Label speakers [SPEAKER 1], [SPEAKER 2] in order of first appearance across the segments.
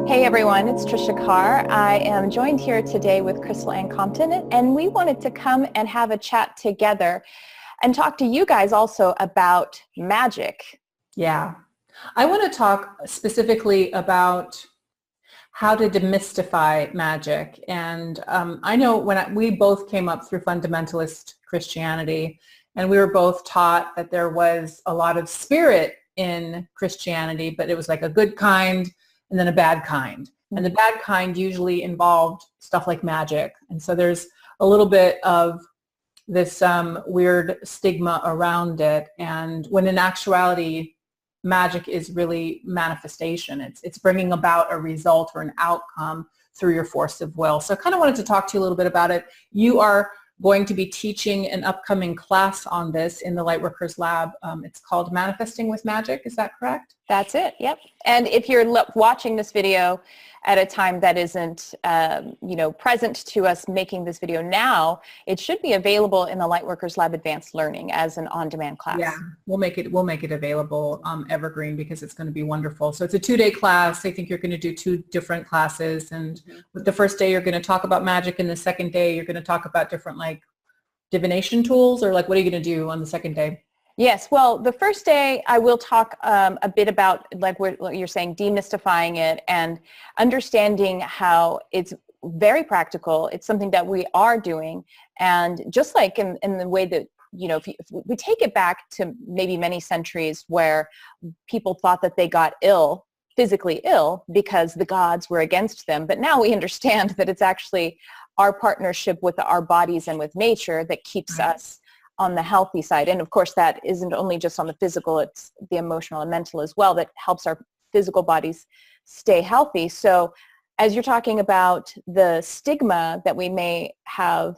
[SPEAKER 1] Hey everyone, it's Tricia Carr. I am joined here today with Crystal Anne Compton, and we wanted to come and have a chat together and talk to you guys also about magic.
[SPEAKER 2] Yeah. I want to talk specifically about how to demystify magic. And I know we both came up through fundamentalist Christianity, and we were both taught that there was a lot of spirit in Christianity, but it was like a good kind and then a bad kind. And the bad kind usually involved stuff like magic. And so there's a little bit of this weird stigma around it. And when in actuality, magic is really manifestation. It's bringing about a result or an outcome through your force of will. So I kind of wanted to talk to you a little bit about it. You are going to be teaching an upcoming class on this in the Lightworkers Lab. It's called Manifesting with Magic. Is that correct?
[SPEAKER 1] That's it. Yep. And if you're watching this video at a time that isn't, present to us making this video now, it should be available in the Lightworkers Lab Advanced Learning as an on-demand class.
[SPEAKER 2] Yeah, we'll make it available evergreen because it's going to be wonderful. So it's a 2-day class. I think you're going to do 2 different classes, and with the first day you're going to talk about magic, and the second day you're going to talk about different like divination tools, or like what are you going to do on the second day?
[SPEAKER 1] Yes, well, the first day I will talk a bit about, like what you're saying, demystifying it and understanding how it's very practical. It's something that we are doing. And just like in the way that, if we take it back to maybe many centuries where people thought that they got ill, physically ill, because the gods were against them. But now we understand that it's actually our partnership with our bodies and with nature that keeps us on the healthy side. And of course, that isn't only just on the physical, it's the emotional and mental as well that helps our physical bodies stay healthy. So as you're talking about the stigma that we may have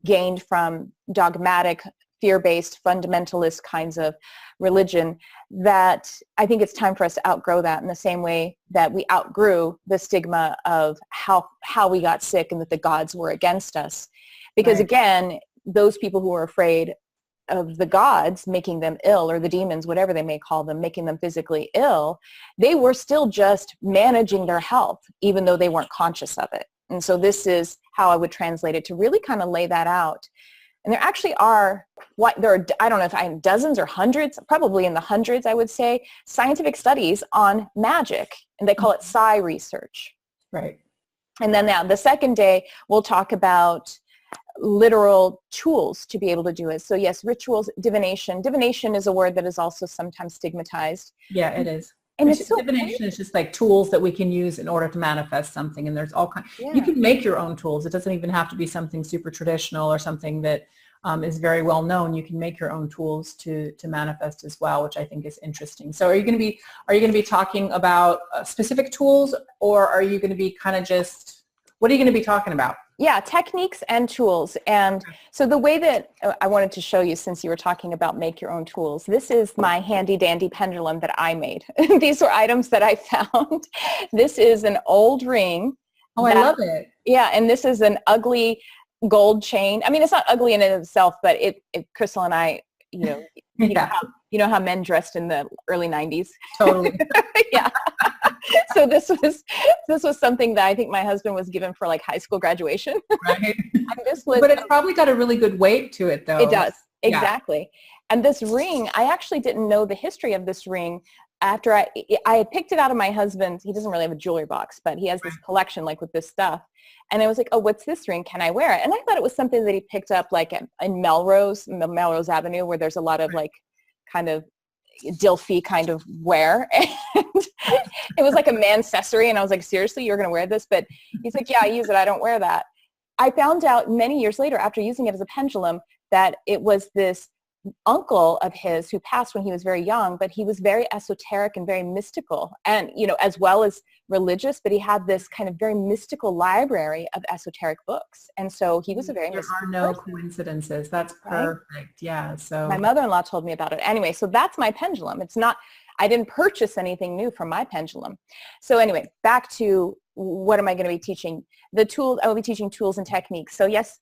[SPEAKER 1] gained from dogmatic, fear-based, fundamentalist kinds of religion, that I think it's time for us to outgrow that in the same way that we outgrew the stigma of how we got sick and that the gods were against us. Because again, those people who are afraid of the gods making them ill, or the demons, whatever they may call them, making them physically ill, they were still just managing their health, even though they weren't conscious of it. And so this is how I would translate it, to really kind of lay that out. And there actually are, I don't know if dozens or hundreds, probably in the hundreds, I would say, scientific studies on magic, and they call it psi research.
[SPEAKER 2] Right.
[SPEAKER 1] And then now the second day, we'll talk about literal tools to be able to do it. So yes, rituals, divination. Divination is a word that is also sometimes stigmatized.
[SPEAKER 2] Yeah, it is.
[SPEAKER 1] And it's
[SPEAKER 2] divination is just like tools that we can use in order to manifest something. And there's all kinds.
[SPEAKER 1] Yeah.
[SPEAKER 2] You can make your own tools. It doesn't even have to be something super traditional or something that is very well known. You can make your own tools to manifest as well, which I think is interesting. So are you going to be talking about specific tools, or are you going to be kind of just, what are you going to be talking about?
[SPEAKER 1] Yeah, techniques and tools. And so the way that I wanted to show you, since you were talking about make your own tools, this is my handy dandy pendulum that I made. These were items that I found. This is an old ring.
[SPEAKER 2] Oh, I love it.
[SPEAKER 1] Yeah, and this is an ugly gold chain. I mean, it's not ugly in and of itself, but Crystal and I, you know how men dressed in the early 90s.
[SPEAKER 2] Totally.
[SPEAKER 1] Yeah. So this was something that I think my husband was given for like high school graduation.
[SPEAKER 2] Right. But it's probably got a really good weight to it, though.
[SPEAKER 1] It does. Exactly. Yeah. And this ring, I actually didn't know the history of this ring after I had picked it out of my husband's. He doesn't really have a jewelry box, but he has this collection like with this stuff. And I was like, oh, what's this ring? Can I wear it? And I thought it was something that he picked up like in Melrose Avenue, where there's a lot of like kind of Dilfy kind of wear. And it was like a manccessory. And I was like, seriously, you're going to wear this? But he's like, yeah, I use it. I don't wear that. I found out many years later, after using it as a pendulum, that it was this uncle of his who passed when he was very young, but he was very esoteric and very mystical, and as well as religious, but he had this kind of very mystical library of esoteric books. And so he was a very
[SPEAKER 2] mystical person. There are no coincidences. That's perfect. Right? Yeah. So
[SPEAKER 1] my mother-in-law told me about it. Anyway, so that's my pendulum. It's not, I didn't purchase anything new from my pendulum. So anyway, back to what am I going to be teaching? The tools, I will be teaching tools and techniques. So yes,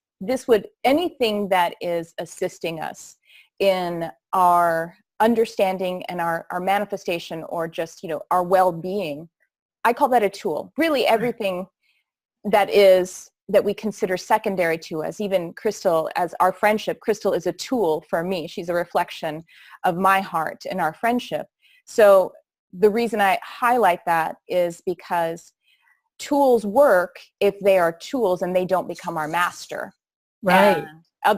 [SPEAKER 1] anything that is assisting us in our understanding and our manifestation, or just, our well-being, I call that a tool. Really everything that we consider secondary to us, even Crystal, as our friendship, Crystal is a tool for me. She's a reflection of my heart and our friendship. So the reason I highlight that is because tools work if they are tools and they don't become our master.
[SPEAKER 2] Right.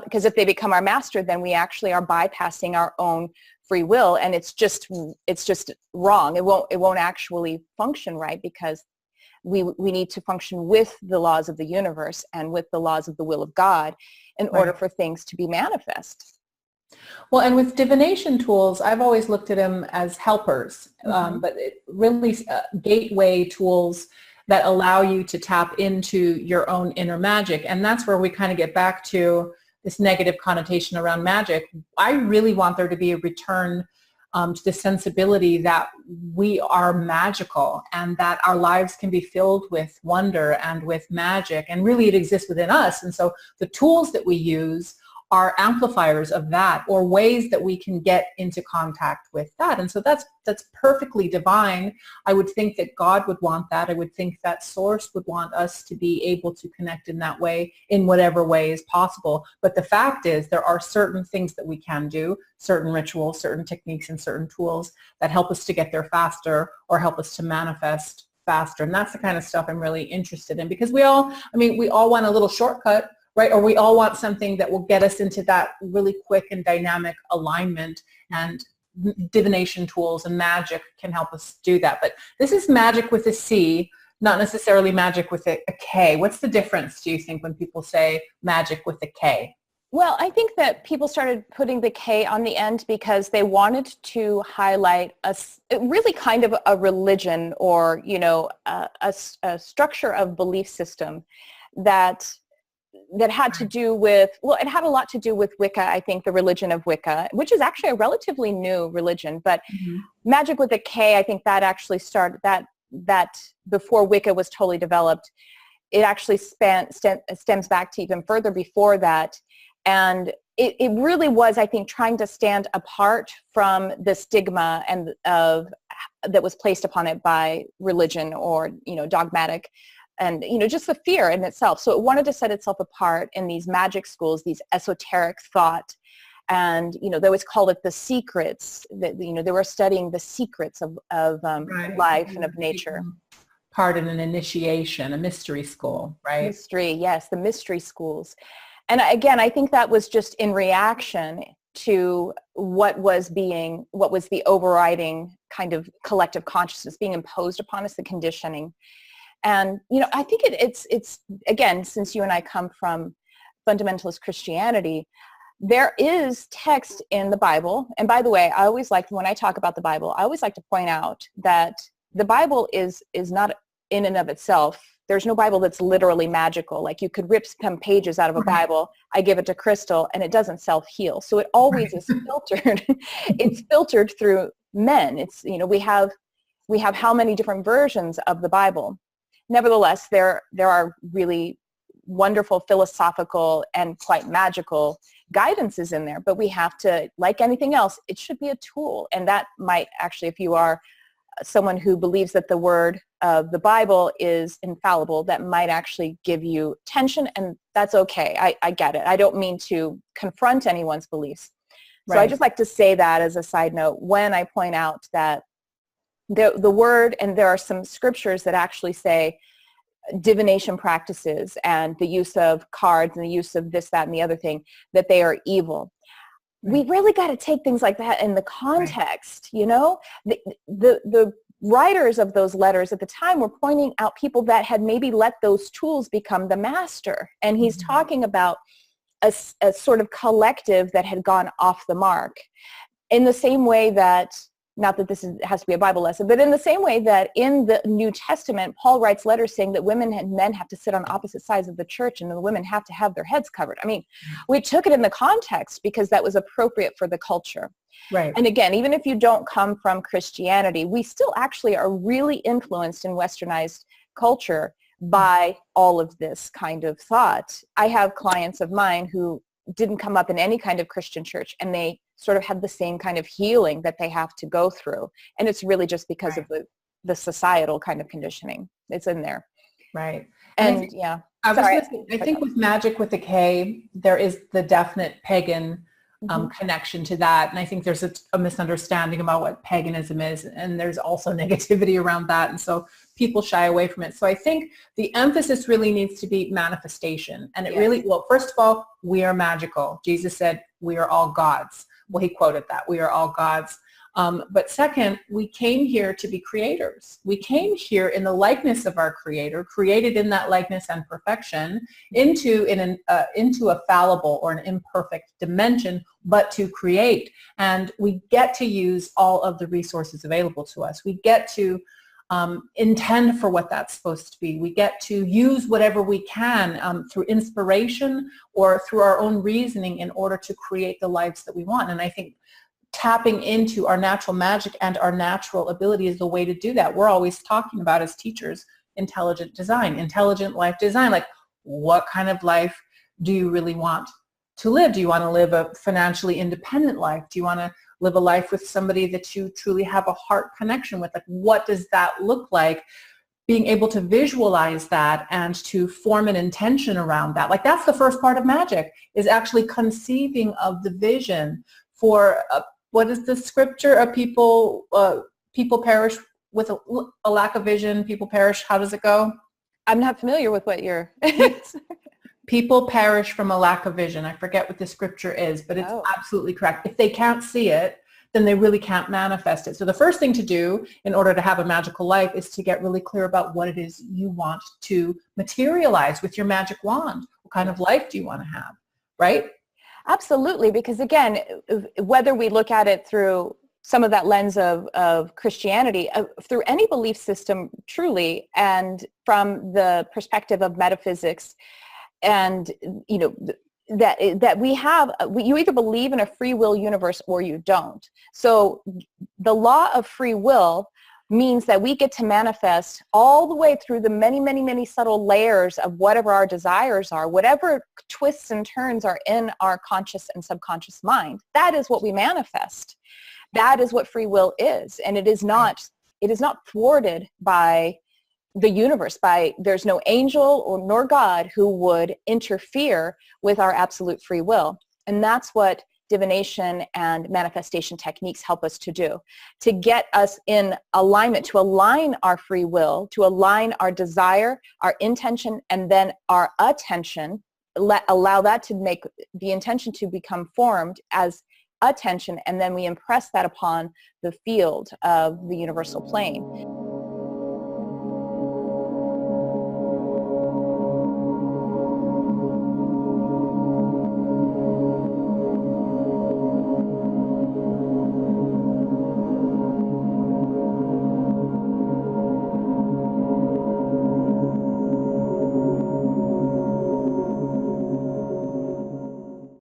[SPEAKER 1] Because if they become our master, then we actually are bypassing our own free will, and it's just wrong. It won't actually function right, because we need to function with the laws of the universe and with the laws of the will of God in order for things to be manifest.
[SPEAKER 2] Well, and with divination tools, I've always looked at them as helpers, but really gateway tools that allow you to tap into your own inner magic. And that's where we kind of get back to this negative connotation around magic. I really want there to be a return to the sensibility that we are magical and that our lives can be filled with wonder and with magic, and really it exists within us. And so the tools that we use are amplifiers of that, or ways that we can get into contact with that. And so that's perfectly divine. I would think that God would want that. I would think that Source would want us to be able to connect in that way, in whatever way is possible. But the fact is, there are certain things that we can do, certain rituals, certain techniques, and certain tools that help us to get there faster or help us to manifest faster. And that's the kind of stuff I'm really interested in, because we all want a little shortcut, right? Or we all want something that will get us into that really quick and dynamic alignment, and divination tools and magic can help us do that. But this is magic with a C, not necessarily magic with a K. What's the difference, do you think, when people say magic with a K?
[SPEAKER 1] Well, I think that people started putting the K on the end because they wanted to highlight really kind of a religion, or, a structure of belief system that had to do with, well, it had a lot to do with Wicca, I think, the religion of Wicca, which is actually a relatively new religion. But magic with a K, I think that actually started, that before Wicca was totally developed, it actually stems back to even further before that. And it really was, I think, trying to stand apart from the stigma that was placed upon it by religion, or, dogmatic, and, just the fear in itself. So it wanted to set itself apart in these magic schools, these esoteric thought. And, they always called it the secrets, that, they were studying the secrets of life and of nature.
[SPEAKER 2] Part in an initiation, a mystery school, right?
[SPEAKER 1] Mystery, yes, the mystery schools. And again, I think that was just in reaction to what was the overriding kind of collective consciousness being imposed upon us, the conditioning. And, I think it's again, since you and I come from fundamentalist Christianity, there is text in the Bible. And by the way, I always like, when I talk about the Bible, I always like to point out that the Bible is not in and of itself. There's no Bible that's literally magical. Like, you could rip some pages out of a Bible, I give it to Crystal, and it doesn't self-heal. So it always is filtered. It's filtered through men. It's, we have how many different versions of the Bible. Nevertheless, there are really wonderful philosophical and quite magical guidances in there. But we have to, like anything else, it should be a tool. And that might actually, if you are someone who believes that the word of the Bible is infallible, that might actually give you tension, and that's okay. I get it. I don't mean to confront anyone's beliefs. So I just like to say that as a side note when I point out that the word, and there are some scriptures that actually say divination practices and the use of cards and the use of this, that, and the other thing, that they are evil. We really got to take things like that in the context, The writers of those letters at the time were pointing out people that had maybe let those tools become the master. And he's talking about a sort of collective that had gone off the mark, in the same way that, not that this has to be a Bible lesson, but in the same way that in the New Testament, Paul writes letters saying that women and men have to sit on opposite sides of the church, and the women have to have their heads covered. I mean, we took it in the context because that was appropriate for the culture. Right. And again, even if you don't come from Christianity, we still actually are really influenced in westernized culture by all of this kind of thought. I have clients of mine who didn't come up in any kind of Christian church, and they sort of had the same kind of healing that they have to go through. And it's really just because of the societal kind of conditioning. It's in there.
[SPEAKER 2] Right.
[SPEAKER 1] And yeah.
[SPEAKER 2] I was going to say, I think with magic with the K, there is the definite pagan connection to that. And I think there's a misunderstanding about what paganism is. And there's also negativity around that. And so people shy away from it. So I think the emphasis really needs to be manifestation. And it really, well, first of all, we are magical. Jesus said, we are all gods. Well, he quoted that. We are all gods. But second, we came here to be creators. We came here in the likeness of our Creator, created in that likeness and perfection, into a fallible or an imperfect dimension, but to create. And we get to use all of the resources available to us. We get to intend for what that's supposed to be. We get to use whatever we can through inspiration or through our own reasoning in order to create the lives that we want. And I think tapping into our natural magic and our natural ability is the way to do that. We're always talking about, as teachers, intelligent design, intelligent life design. Like, what kind of life do you really want to live? Do you want to live a financially independent life? Do you want to live a life with somebody that you truly have a heart connection with? Like, what does that look like? Being able to visualize that and to form an intention around that. Like, that's the first part of magic, is actually conceiving of the vision for what is the scripture? People perish with a lack of vision. People perish. How does it go?
[SPEAKER 1] I'm not familiar with what you're...
[SPEAKER 2] People perish from a lack of vision. I forget what the scripture is, but it's absolutely correct. If they can't see it, then they really can't manifest it. So the first thing to do in order to have a magical life is to get really clear about what it is you want to materialize with your magic wand. What kind of life do you want to have, right?
[SPEAKER 1] Absolutely, because again, whether we look at it through some of that lens of Christianity, through any belief system truly, and from the perspective of metaphysics, and you know, that we have, you either believe in a free will universe or you don't. So the law of free will means that we get to manifest all the way through the many, many, many subtle layers of whatever our desires are, whatever twists and turns are in our conscious and subconscious mind. That is what we manifest. That is what free will is. And it is not thwarted by the universe. There's no angel or nor God who would interfere with our absolute free will. And that's what divination and manifestation techniques help us to do, to get us in alignment, to align our free will, to align our desire, our intention, and then our attention, allow that to make the intention to become formed as attention, and then we impress that upon the field of the universal plane.